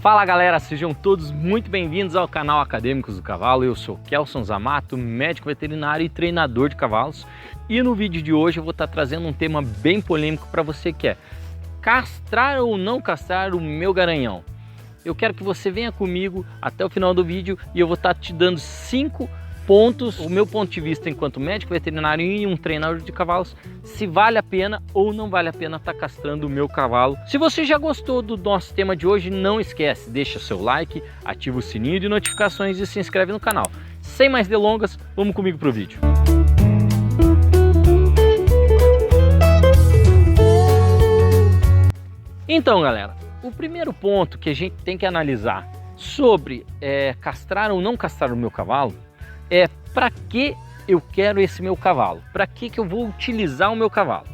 Fala galera, sejam todos muito bem-vindos ao canal Acadêmicos do Cavalo. Eu sou Kelson Zamato, médico veterinário e treinador de cavalos. E no vídeo de hoje eu vou estar trazendo um tema bem polêmico para você, que é castrar ou não castrar o meu garanhão. Eu quero que você venha comigo até o final do vídeo e eu vou estar te dando 5 pontos, o meu ponto de vista enquanto médico veterinário e um treinador de cavalos, se vale a pena ou não vale a pena estar castrando o meu cavalo. Se você já gostou do nosso tema de hoje, não esquece, deixa seu like, ativa o sininho de notificações e se inscreve no canal. Sem mais delongas, vamos comigo pro vídeo. Então galera, o primeiro ponto que a gente tem que analisar sobre castrar ou não castrar o meu cavalo é para que eu quero esse meu cavalo, para que eu vou utilizar o meu cavalo.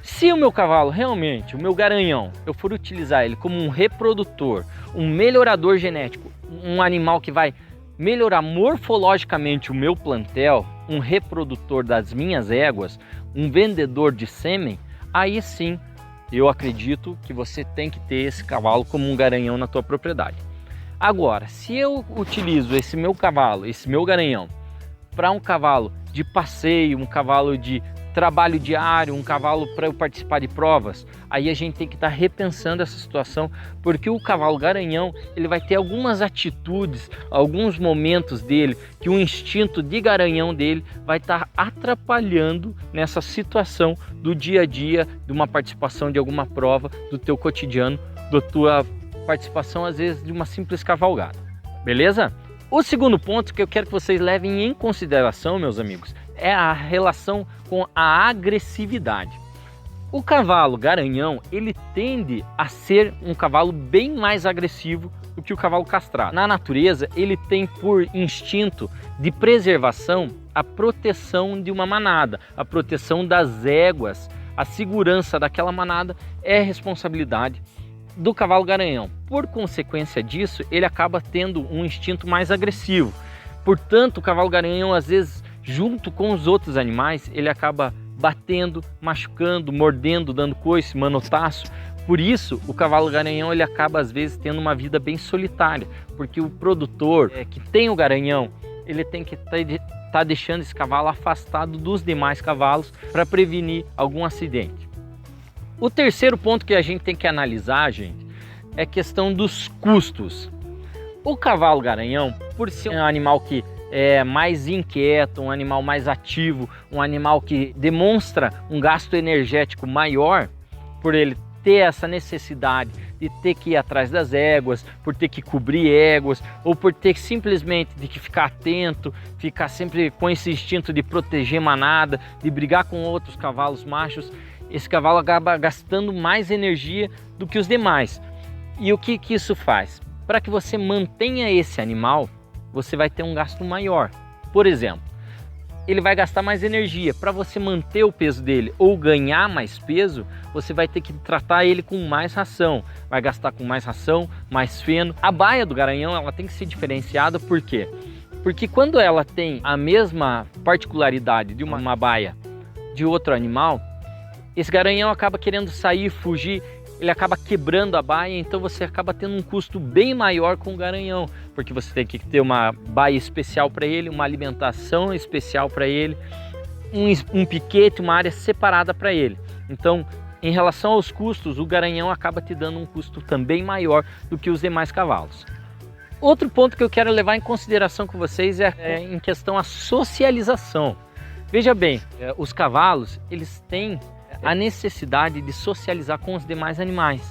Se o meu cavalo realmente, o meu garanhão, eu for utilizar ele como um reprodutor, um melhorador genético, um animal que vai melhorar morfologicamente o meu plantel, um reprodutor das minhas éguas, um vendedor de sêmen, aí sim eu acredito que você tem que ter esse cavalo como um garanhão na tua propriedade. Agora, se eu utilizo esse meu cavalo, esse meu garanhão, para um cavalo de passeio, um cavalo de trabalho diário, um cavalo para eu participar de provas, aí a gente tem que estar repensando essa situação, porque o cavalo garanhão, ele vai ter algumas atitudes, alguns momentos dele, que o instinto de garanhão dele vai estar atrapalhando nessa situação do dia a dia, de uma participação de alguma prova, do teu cotidiano, da tua participação às vezes de uma simples cavalgada, beleza? O segundo ponto que eu quero que vocês levem em consideração, meus amigos, é a relação com a agressividade. O cavalo garanhão, ele tende a ser um cavalo bem mais agressivo do que o cavalo castrado. Na natureza, ele tem por instinto de preservação a proteção de uma manada, a proteção das éguas, a segurança daquela manada é responsabilidade do cavalo garanhão. Por consequência disso, ele acaba tendo um instinto mais agressivo. Portanto, o cavalo garanhão, às vezes, junto com os outros animais, ele acaba batendo, machucando, mordendo, dando coice, manotaço. Por isso, o cavalo garanhão, ele acaba, às vezes, tendo uma vida bem solitária, porque o produtor que tem o garanhão, ele tem que estar deixando esse cavalo afastado dos demais cavalos para prevenir algum acidente. O terceiro ponto que a gente tem que analisar, gente, é a questão dos custos. O cavalo garanhão, por ser um animal que é mais inquieto, um animal mais ativo, um animal que demonstra um gasto energético maior, por ele ter essa necessidade de ter que ir atrás das éguas, por ter que cobrir éguas, ou por ter simplesmente de que ficar atento, ficar sempre com esse instinto de proteger manada, de brigar com outros cavalos machos, esse cavalo acaba gastando mais energia do que os demais. E o que isso faz? Para que você mantenha esse animal, você vai ter um gasto maior. Por exemplo, ele vai gastar mais energia. Para você manter o peso dele ou ganhar mais peso, você vai ter que tratar ele com mais ração. Vai gastar com mais ração, mais feno. A baia do garanhão, ela tem que ser diferenciada, por quê? Porque quando ela tem a mesma particularidade de uma baia de outro animal, esse garanhão acaba querendo sair, fugir, ele acaba quebrando a baia, então você acaba tendo um custo bem maior com o garanhão, porque você tem que ter uma baia especial para ele, uma alimentação especial para ele, um piquete, uma área separada para ele. Então, em relação aos custos, o garanhão acaba te dando um custo também maior do que os demais cavalos. Outro ponto que eu quero levar em consideração com vocês é em questão à socialização. Veja bem, os cavalos, eles têm a necessidade de socializar com os demais animais.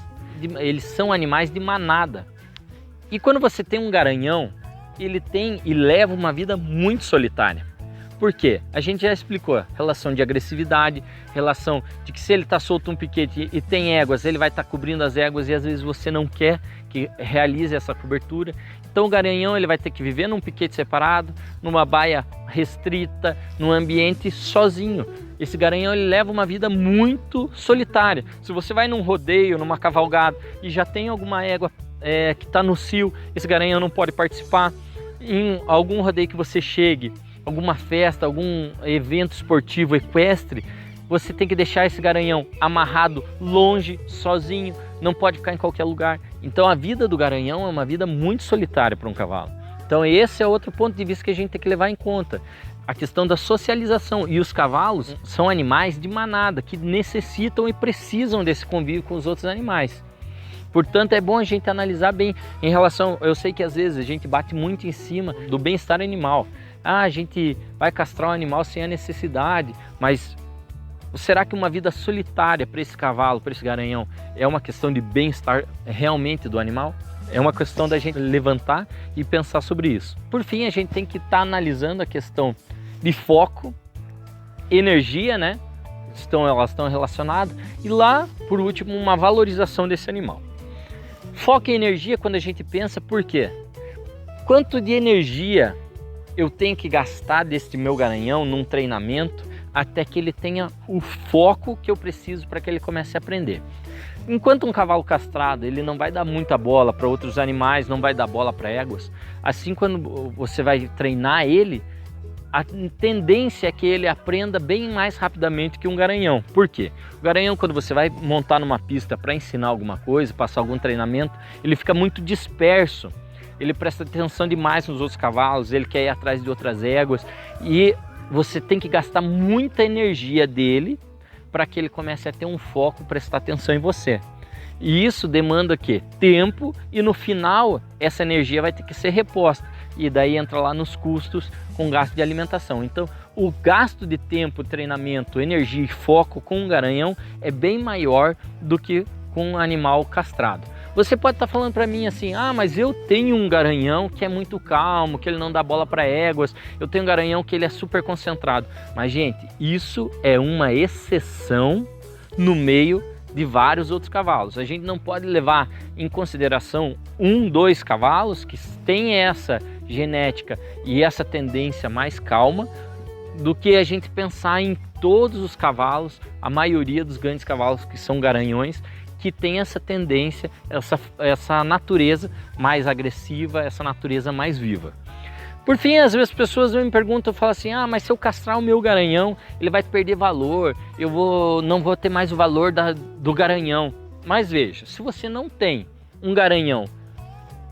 Eles são animais de manada. E quando você tem um garanhão, ele tem e leva uma vida muito solitária. Por quê? A gente já explicou a relação de agressividade, relação de que se ele está solto um piquete e tem éguas, ele vai estar cobrindo as éguas e às vezes você não quer que realize essa cobertura. Então o garanhão, ele vai ter que viver num piquete separado, numa baia restrita, num ambiente sozinho. Esse garanhão, ele leva uma vida muito solitária. Se você vai num rodeio, numa cavalgada e já tem alguma égua que está no cio, esse garanhão não pode participar. Em algum rodeio que você chegue, alguma festa, algum evento esportivo equestre, você tem que deixar esse garanhão amarrado longe, sozinho, não pode ficar em qualquer lugar. Então a vida do garanhão é uma vida muito solitária para um cavalo. Então esse é outro ponto de vista que a gente tem que levar em conta. A questão da socialização. E os cavalos são animais de manada, que necessitam e precisam desse convívio com os outros animais. Portanto, é bom a gente analisar bem em relação... Eu sei que às vezes a gente bate muito em cima do bem-estar animal. Ah, a gente vai castrar o animal sem a necessidade, mas será que uma vida solitária para esse cavalo, para esse garanhão, é uma questão de bem-estar realmente do animal? É uma questão da gente levantar e pensar sobre isso. Por fim, a gente tem que estar analisando a questão de foco, energia, né? Elas estão relacionadas. E lá, por último, uma valorização desse animal. Foco e energia, quando a gente pensa, por quê? Quanto de energia eu tenho que gastar desse meu garanhão num treinamento até que ele tenha o foco que eu preciso para que ele comece a aprender? Enquanto um cavalo castrado, ele não vai dar muita bola para outros animais, não vai dar bola para éguas, assim quando você vai treinar ele, a tendência é que ele aprenda bem mais rapidamente que um garanhão. Por quê? O garanhão, quando você vai montar numa pista para ensinar alguma coisa, passar algum treinamento, ele fica muito disperso. Ele presta atenção demais nos outros cavalos, ele quer ir atrás de outras éguas e você tem que gastar muita energia dele para que ele comece a ter um foco, prestar atenção em você. E isso demanda o quê? Tempo, e no final essa energia vai ter que ser reposta. E daí entra lá nos custos com gasto de alimentação. Então o gasto de tempo, treinamento, energia e foco com um garanhão é bem maior do que com um animal castrado. Você pode estar falando para mim assim, ah, mas eu tenho um garanhão que é muito calmo, que ele não dá bola para éguas, eu tenho um garanhão que ele é super concentrado. Mas gente, isso é uma exceção no meio de vários outros cavalos. A gente não pode levar em consideração 1, 2 cavalos que têm essa genética e essa tendência mais calma, do que a gente pensar em todos os cavalos, a maioria dos grandes cavalos que são garanhões, que tem essa tendência, essa natureza mais agressiva, essa natureza mais viva. Por fim, às vezes as pessoas me perguntam, falam assim, ah, mas se eu castrar o meu garanhão, ele vai perder valor, não vou ter mais o valor do garanhão. Mas veja, se você não tem um garanhão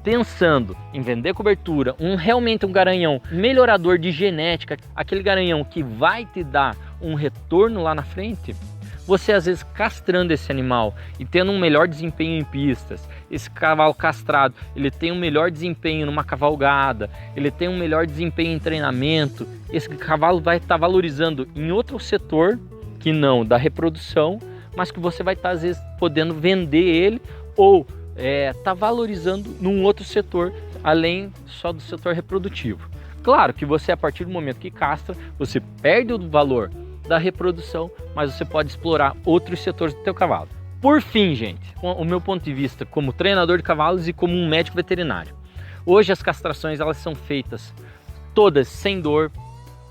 pensando em vender cobertura, realmente um garanhão melhorador de genética, aquele garanhão que vai te dar um retorno lá na frente, você às vezes castrando esse animal e tendo um melhor desempenho em pistas, esse cavalo castrado, ele tem um melhor desempenho numa cavalgada, ele tem um melhor desempenho em treinamento, esse cavalo vai estar valorizando em outro setor, que não da reprodução, mas que você vai estar às vezes podendo vender ele ou tá valorizando num outro setor, além só do setor reprodutivo. Claro que você, a partir do momento que castra, você perde o valor da reprodução, mas você pode explorar outros setores do teu cavalo. Por fim, gente, o meu ponto de vista como treinador de cavalos e como um médico veterinário, hoje as castrações elas são feitas todas sem dor,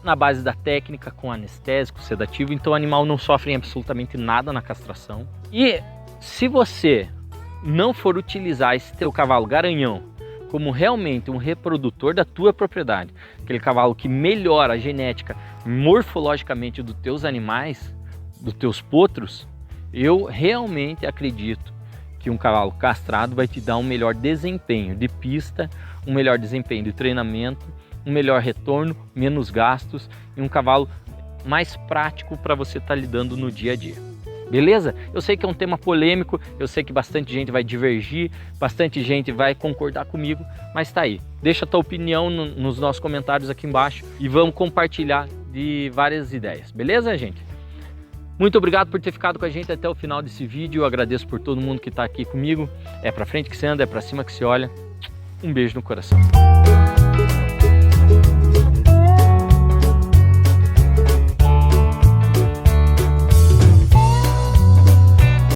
na base da técnica, com anestésico, sedativo, então o animal não sofre absolutamente nada na castração. E se você não for utilizar esse teu cavalo garanhão como realmente um reprodutor da tua propriedade, aquele cavalo que melhora a genética morfologicamente dos teus animais, dos teus potros, eu realmente acredito que um cavalo castrado vai te dar um melhor desempenho de pista, um melhor desempenho de treinamento, um melhor retorno, menos gastos e um cavalo mais prático para você estar lidando no dia a dia. Beleza? Eu sei que é um tema polêmico, eu sei que bastante gente vai divergir, bastante gente vai concordar comigo, mas tá aí. Deixa a tua opinião nos nossos comentários aqui embaixo e vamos compartilhar de várias ideias. Beleza, gente? Muito obrigado por ter ficado com a gente até o final desse vídeo. Eu agradeço por todo mundo que está aqui comigo. É pra frente que se anda, é pra cima que se olha. Um beijo no coração.